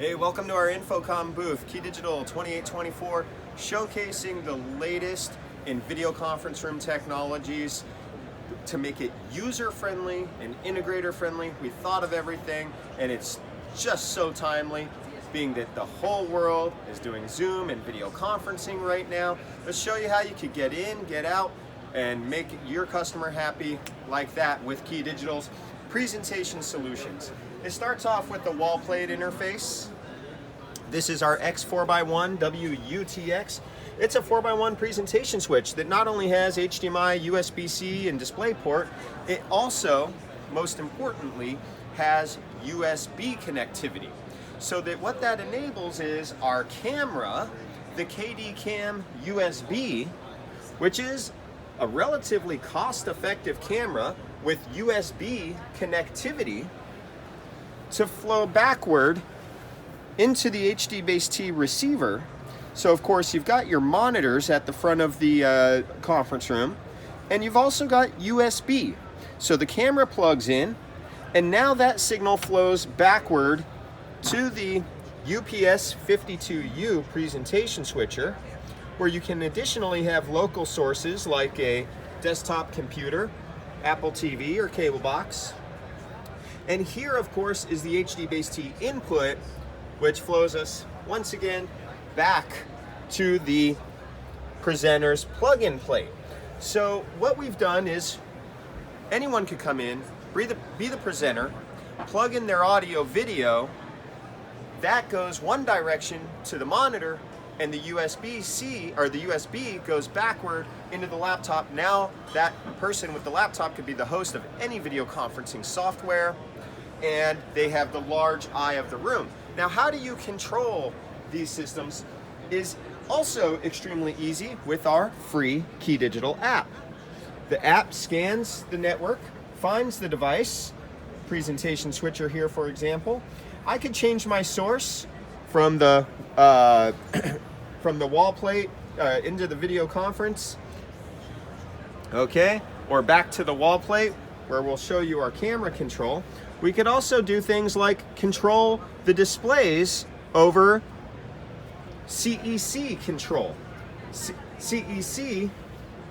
Hey, welcome to our InfoComm booth, KeyDigital 2824, showcasing the latest in video conference room technologies to make it user-friendly and integrator-friendly. We thought of everything, and it's just so timely, being that the whole world is doing Zoom and video conferencing right now. Let's show you how you could get in, get out, and make your customer happy like that with KeyDigital's presentation solutions. It starts off with the wall plate interface. This is our X4x1 WUTX. It's a 4x1 presentation switch that not only has HDMI, USB-C, and DisplayPort, it also, most importantly, has USB connectivity. So that what that enables is our camera, the KD-Cam USB, which is a relatively cost-effective camera with USB connectivity, to flow backward into the HDBaseT receiver. So of course you've got your monitors at the front of the conference room, and you've also got USB. So the camera plugs in, and now that signal flows backward to the UPS 52U presentation switcher, where you can additionally have local sources like a desktop computer, Apple TV, or cable box. And here, of course, is the HDBaseT input, which flows us once again back to the presenter's plug-in plate. So what we've done is anyone could come in, be the presenter, plug in their audio video. That goes one direction to the monitor, and the USB-C or the USB goes backward into the laptop. Now that person with the laptop could be the host of any video conferencing software, and they have the large eye of the room. Now, how do you control these systems is also extremely easy with our free KeyDigital app. The app scans the network, finds the device, presentation switcher here, for example. I could change my source from the wall plate into the video conference, okay, or back to the wall plate where we'll show you our camera control. We could also do things like control the displays over CEC control. CEC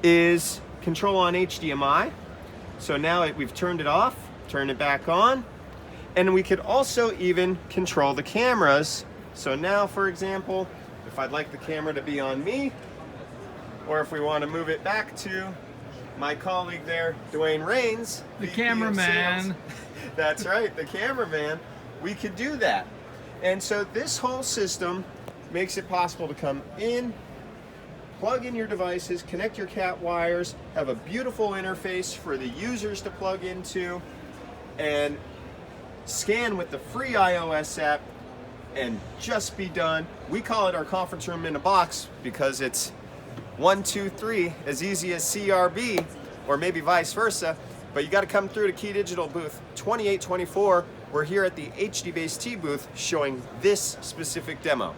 is control on HDMI. So now we've turned it off, turn it back on, and we could also even control the cameras. So now, for example, if I'd like the camera to be on me, or if we want to move it back to my colleague there, Dwayne Rains, the cameraman. That's right, the cameraman. We could do that. And so this whole system makes it possible to come in, plug in your devices, connect your cat wires, have a beautiful interface for the users to plug into, and scan with the free iOS app, and just be done. We call it our conference room in a box because it's 1, 2, 3, as easy as CRB, or maybe vice versa. But you got to come through to KeyDigital booth 2824. We're here at the HDBaseT booth showing this specific demo.